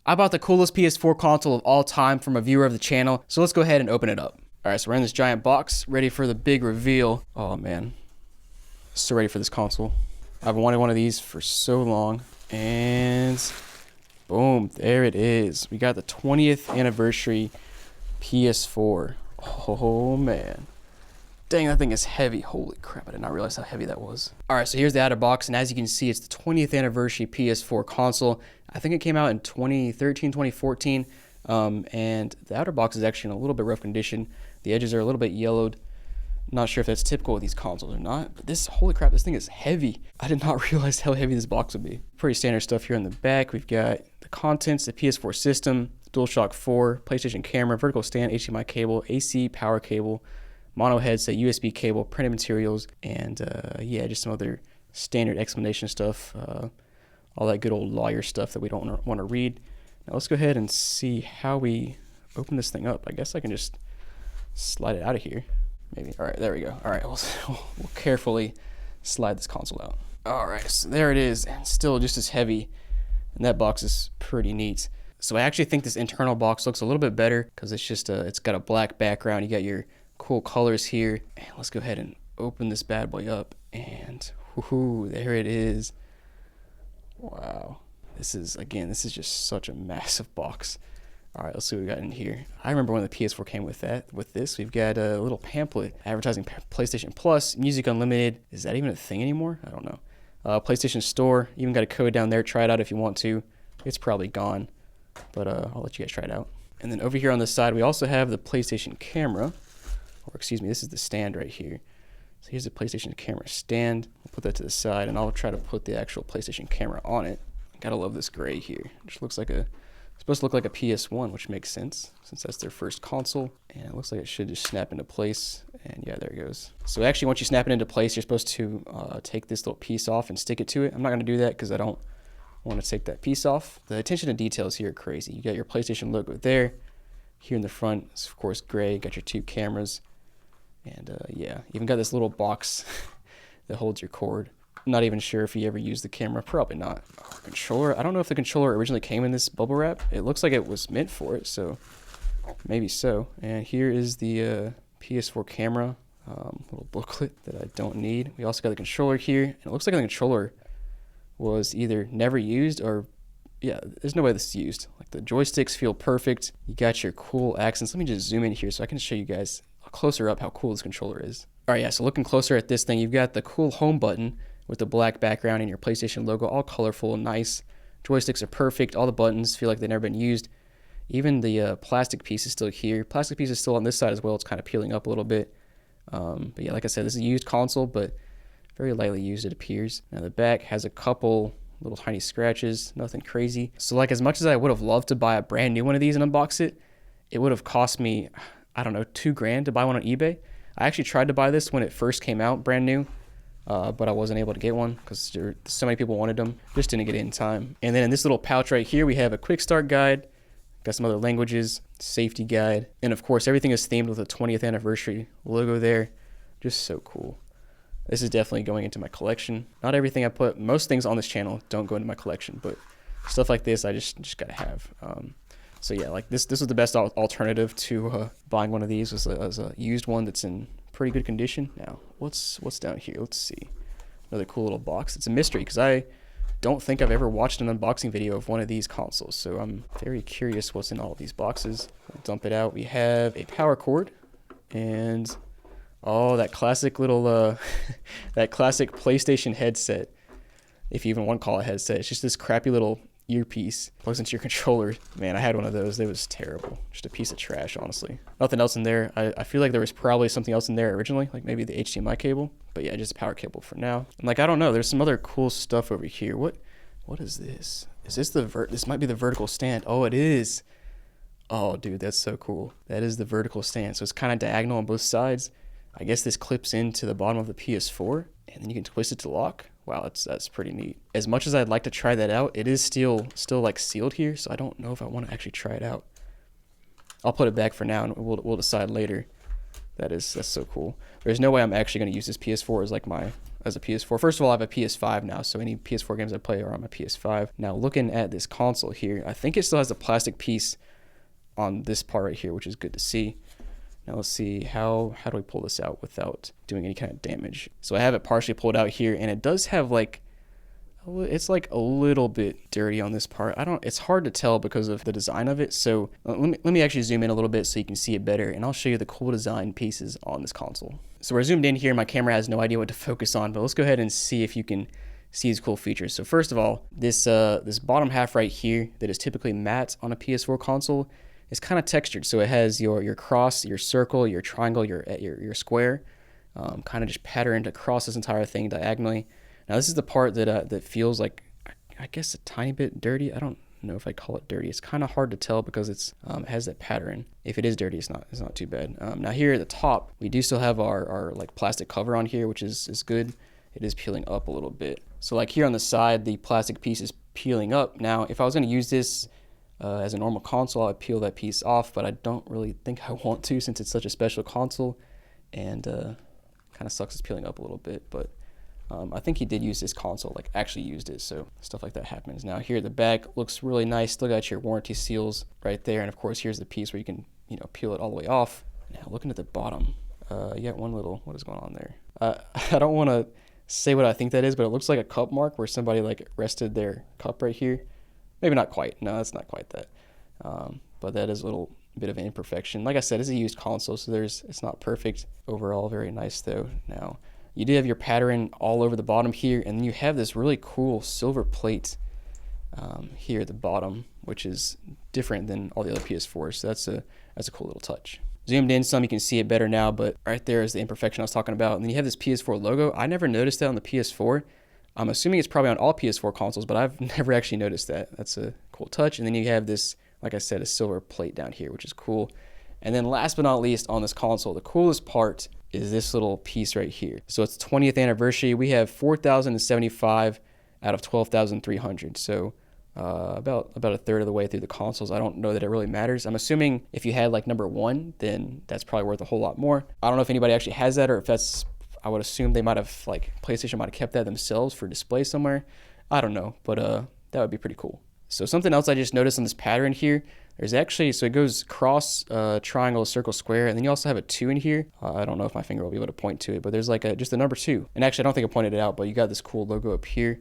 I bought the coolest PS4 console of all time from a viewer of the channel, so let's go ahead and open it up. Alright, so we're in this giant box, ready for the big reveal. Oh man, so ready for this console. I've wanted one of these for so long, and boom, there it is. We got the 20th anniversary PS4. Oh man. Dang, that thing is heavy. Holy crap, I did not realize how heavy that was. Alright, so here's the outer box, and as you can see, it's the 20th anniversary PS4 console. I think it came out in 2013, 2014, and the outer box is actually in a little bit rough condition. The edges are a little bit yellowed. Not sure if that's typical with these consoles or not, but this, holy crap, this thing is heavy. I did not realize how heavy this box would be. Pretty standard stuff here in the back. We've got the contents, the PS4 system, DualShock 4, PlayStation camera, vertical stand, HDMI cable, AC power cable, mono headset, USB cable, printed materials, and yeah, just some other standard explanation stuff. All that good old lawyer stuff that we don't want to read. Now let's go ahead and see how we open this thing up. I guess I can just slide it out of here. Maybe. All right, there we go. All right, we'll carefully slide this console out. All right, so there it is, and still just as heavy. And that box is pretty neat. So I actually think this internal box looks a little bit better because it's just it's got a black background. You got your cool colors here. And let's go ahead and open this bad boy up, and whoo, there it is. Wow. This is just such a massive box. All right, let's see what we got in here. I remember when the PS4 came with that. With this, we've got a little pamphlet advertising PlayStation Plus, Music Unlimited. Is that even a thing anymore? I don't know. PlayStation Store, even got a code down there. Try it out if you want to. It's probably gone, but I'll let you guys try it out. And then over here on the side, we also have the PlayStation camera, or excuse me, this is the stand right here. So here's the PlayStation camera stand. We'll put that to the side, and I'll try to put the actual PlayStation camera on it. Gotta love this gray here. It just looks like supposed to look like a PS1, which makes sense since that's their first console. And it looks like it should just snap into place. And yeah, there it goes. So actually, once you snap it into place, you're supposed to take this little piece off and stick it to it. I'm not gonna do that because I don't want to take that piece off. The attention to details here are crazy. You got your PlayStation logo there. Here in the front, it's of course gray. Got your two cameras. And yeah, even got this little box that holds your cord. I'm not even sure if you ever used the camera. Probably not. Oh, controller. I don't know if the controller originally came in this bubble wrap. It looks like it was meant for it, so maybe so. And here is the PS4 camera little booklet that I don't need. We also got the controller here. And it looks like the controller was either never used or, yeah, there's no way this is used. Like the joysticks feel perfect. You got your cool accents. Let me just zoom in here so I can show you guys closer up how cool this controller is. All right, yeah, so looking closer at this thing, you've got the cool home button with the black background and your PlayStation logo, all colorful and nice. Joysticks are perfect. All the buttons feel like they've never been used. Even the plastic piece is still here. Plastic piece is still on this side as well. It's kind of peeling up a little bit. But yeah, like I said, this is a used console, but very lightly used, it appears. Now the back has a couple little tiny scratches, nothing crazy. So like as much as I would have loved to buy a brand new one of these and unbox it, it would have cost me, I don't know, $2,000 to buy one on eBay. I actually tried to buy this when it first came out, brand new. But I wasn't able to get one because so many people wanted them. Just didn't get it in time. And then in this little pouch right here, we have a quick start guide. Got some other languages, safety guide. And of course, everything is themed with a 20th anniversary logo there. Just so cool. This is definitely going into my collection. Not everything I put, most things on this channel don't go into my collection, but stuff like this, I just gotta have. So yeah, like this was the best alternative to buying one of these was a used one that's in pretty good condition. Now, what's down here? Let's see. Another cool little box. It's a mystery because I don't think I've ever watched an unboxing video of one of these consoles, so I'm very curious what's in all of these boxes. We'll dump it out. We have a power cord and oh, that classic little that classic PlayStation headset, if you even want to call it a headset. It's just this crappy little earpiece plugs into your controller. Man, I had one of those. It was terrible. Just a piece of trash, honestly. Nothing else in there. I feel like there was probably something else in there originally, like maybe the HDMI cable. But yeah, just a power cable for now. And like, I don't know. There's some other cool stuff over here. What is this? Is this this might be the vertical stand. Oh, it is. Oh, dude, that's so cool. That is the vertical stand. So it's kind of diagonal on both sides. I guess this clips into the bottom of the PS4, and then you can twist it to lock. Wow, that's pretty neat. As much as I'd like to try that out, it is still like sealed here, so I don't know if I want to actually try it out. I'll put it back for now, and we'll decide later. That's so cool. There's no way I'm actually going to use this PS4 as like my as a PS4. First of all, I have a PS5 now, so any PS4 games I play are on my PS5. Now, looking at this console here, I think it still has a plastic piece on this part right here, which is good to see. Now let's see, how do we pull this out without doing any kind of damage? So I have it partially pulled out here, and it does have like, it's like a little bit dirty on this part. It's hard to tell because of the design of it. So let me actually zoom in a little bit so you can see it better, and I'll show you the cool design pieces on this console. So we're zoomed in here. My camera has no idea what to focus on, but let's go ahead and see if you can see these cool features. So first of all, this bottom half right here that is typically matte on a PS4 console is kind of textured. So it has your cross, your circle, your triangle, your square, kind of just patterned across this entire thing diagonally. Now this is the part that feels like, I guess, a tiny bit dirty. I don't know if I call it dirty. It's kind of hard to tell because it has that pattern. If it is dirty, it's not too bad. Now here at the top, we do still have our like plastic cover on here, which is good. It is peeling up a little bit. So like here on the side, the plastic piece is peeling up. Now if I was going to use this as a normal console, I'd peel that piece off, but I don't really think I want to since it's such a special console, and kind of sucks it's peeling up a little bit. But I think he did use this console, like actually used it, so stuff like that happens. Now here the back looks really nice. Still got your warranty seals right there, and of course here's the piece where you can peel it all the way off. Now looking at the bottom, you got one little, what is going on there? I don't want to say what I think that is, but it looks like a cup mark where somebody like rested their cup right here. Maybe not quite. No, that's not quite that. But that is a little bit of an imperfection. Like I said, it's a used console, so it's not perfect. Overall, very nice though. Now, you do have your pattern all over the bottom here, and then you have this really cool silver plate here at the bottom, which is different than all the other PS4s. So that's a cool little touch. Zoomed in some, you can see it better now, but right there is the imperfection I was talking about. And then you have this PS4 logo. I never noticed that on the PS4. I'm assuming it's probably on all PS4 consoles, but I've never actually noticed that. That's a cool touch. And then you have this, like I said, a silver plate down here, which is cool. And then last but not least on this console, the coolest part is this little piece right here. So it's 20th anniversary. We have 4,075 out of 12,300. So about a third of the way through the consoles. I don't know that it really matters. I'm assuming if you had like number 1, then that's probably worth a whole lot more. I don't know if anybody actually has that, or if that's, I would assume they might have, like, PlayStation might have kept that themselves for display somewhere. I don't know, but that would be pretty cool. So something else I just noticed on this pattern here, there's actually, so it goes cross, triangle, circle, square, and then you also have a 2 in here. I don't know if my finger will be able to point to it, but there's like just a number 2. And actually, I don't think I pointed it out, but you got this cool logo up here,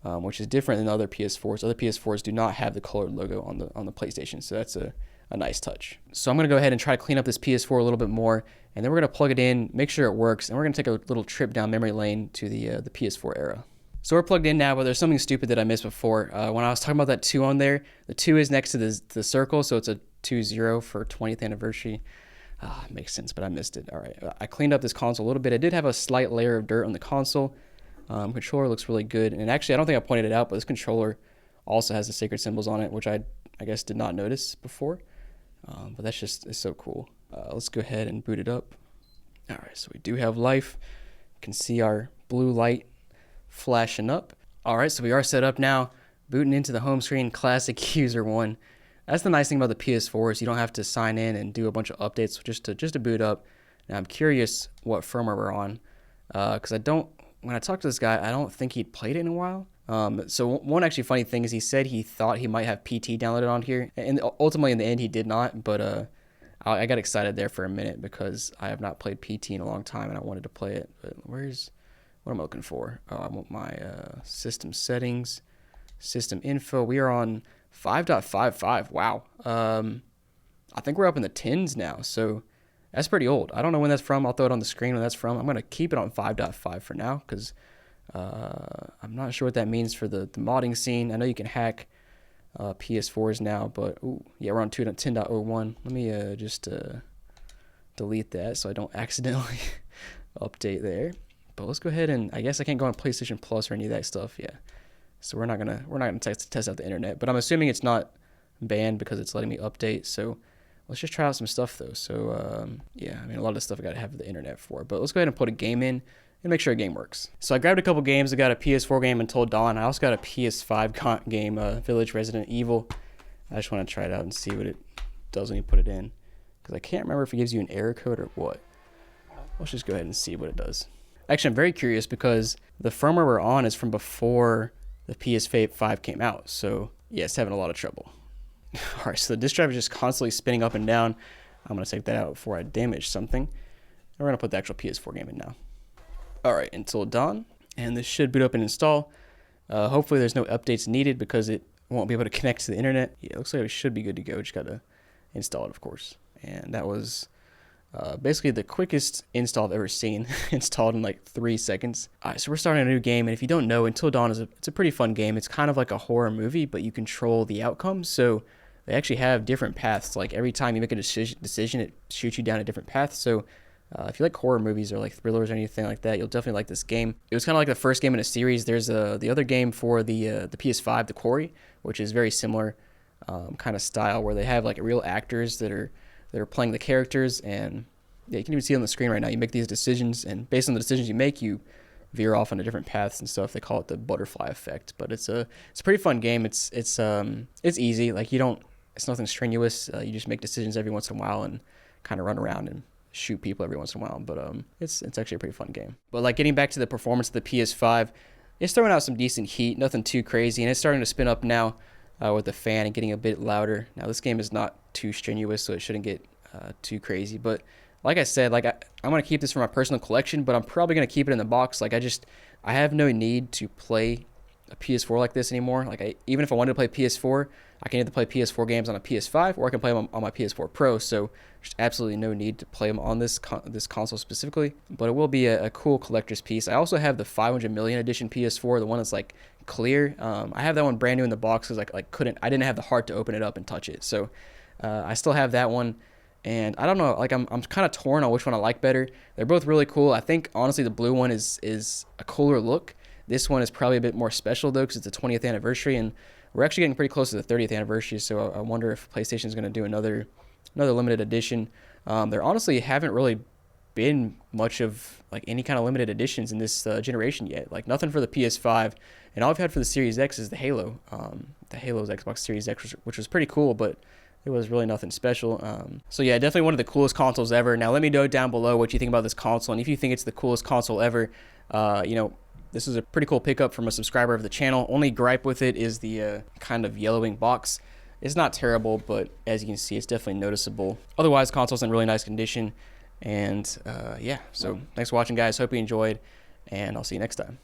which is different than other PS4s. Other PS4s do not have the colored logo on the PlayStation, so that's a nice touch. So I'm gonna go ahead and try to clean up this PS4 a little bit more, and then we're gonna plug it in, make sure it works, and we're gonna take a little trip down memory lane to the PS4 era. So we're plugged in now, but there's something stupid that I missed before. When I was talking about that 2 on there, the 2 is next to the circle, so it's a 2-0 for 20th anniversary. Makes sense, but I missed it. All right, I cleaned up this console a little bit. I did have a slight layer of dirt on the console. Controller looks really good, and actually, I don't think I pointed it out, but this controller also has the sacred symbols on it, which I guess did not notice before. But it's so cool. Let's go ahead and boot it up. All right, so we do have life. You can see our blue light flashing up. All right, so we are set up now, booting into the home screen, classic user 1. That's the nice thing about the PS4 is you don't have to sign in and do a bunch of updates just to boot up. Now I'm curious what firmware we're on, because when I talked to this guy, I don't think he'd played it in a while. So one actually funny thing is he said he thought he might have PT downloaded on here, and ultimately in the end he did not, but I got excited there for a minute because I have not played PT in a long time and I wanted to play it. But what am I looking for? I want my system settings, system info. We are on 5.55. Wow. I think we're up in the 10s now, so that's pretty old. I don't know when that's from. I'll throw it on the screen when that's from. I'm going to keep it on 5.5 for now because I'm not sure what that means for the modding scene. I know you can hack PS4s now, but yeah, we're on 10.01. Let me just delete that so I don't accidentally update there. But let's go ahead and, I guess I can't go on PlayStation Plus or any of that stuff. Yeah, so we're not gonna test out the internet. But I'm assuming it's not banned because it's letting me update. So let's just try out some stuff though. So yeah, I mean a lot of the stuff I gotta have the internet for. But let's go ahead and put a game in and make sure a game works. So I grabbed a couple games. I got a PS4 game, Until Dawn. I also got a PS5 game, Village Resident Evil. I just want to try it out and see what it does when you put it in, because I can't remember if it gives you an error code or what. Let's just go ahead and see what it does. Actually, I'm very curious because the firmware we're on is from before the PS5 came out. So yeah, it's having a lot of trouble. All right, so the disk drive is just constantly spinning up and down. I'm gonna take that out before I damage something. And we're gonna put the actual PS4 game in now. All right, until dawn, and this should boot up and install. Hopefully there's no updates needed because it won't be able to connect to the internet. Yeah, it looks like it should be good to go. Just gotta install it, of course. And that was basically the quickest install I've ever seen. Installed in like 3 seconds. All right, so we're starting a new game, and if you don't know, Until Dawn it's a pretty fun game. It's kind of like a horror movie, but you control the outcome. So they actually have different paths. Like every time you make a decision, it shoots you down a different path. So if you like horror movies or like thrillers or anything like that, you'll definitely like this game. It was kind of like the first game in a series. There's the other game for the PS5, The Quarry, which is very similar kind of style, where they have like real actors that are playing the characters, and yeah, you can even see on the screen right now. You make these decisions, and based on the decisions you make, you veer off into different paths and stuff. They call it the butterfly effect, but it's a pretty fun game. It's easy. Like it's nothing strenuous. You just make decisions every once in a while and kind of run around and shoot people every once in a while, but it's actually a pretty fun game. But like getting back to the performance of the PS5, it's throwing out some decent heat, nothing too crazy, and it's starting to spin up now with the fan and getting a bit louder. Now this game is not too strenuous, so it shouldn't get too crazy, but like I said, like I'm gonna keep this for my personal collection, but I'm probably gonna keep it in the box. Like I have no need to play a PS4 like this anymore. Like even if I wanted to play PS4, I can either play PS4 games on a PS5 or I can play them on my PS4 Pro. So there's absolutely no need to play them on this console specifically. But it will be a cool collector's piece. I also have the 500 million edition PS4, the one that's like clear. I have that one brand new in the box because I didn't have the heart to open it up and touch it. So I still have that one. And I don't know, like I'm kind of torn on which one I like better. They're both really cool. I think honestly the blue one is a cooler look. This one is probably a bit more special though because it's the 20th anniversary, and we're actually getting pretty close to the 30th anniversary. So I wonder if PlayStation is going to do another limited edition. There honestly haven't really been much of like any kind of limited editions in this generation yet. Like nothing for the PS5, and all I've had for the Series X is the Halo. The Halo's Xbox Series X, which was pretty cool, but it was really nothing special. So yeah, definitely one of the coolest consoles ever. Now let me know down below what you think about this console, and if you think it's the coolest console ever, this is a pretty cool pickup from a subscriber of the channel. Only gripe with it is the kind of yellowing box. It's not terrible, but as you can see, it's definitely noticeable. Otherwise, console's in really nice condition. And yeah, so thanks for watching, guys. Hope you enjoyed, and I'll see you next time.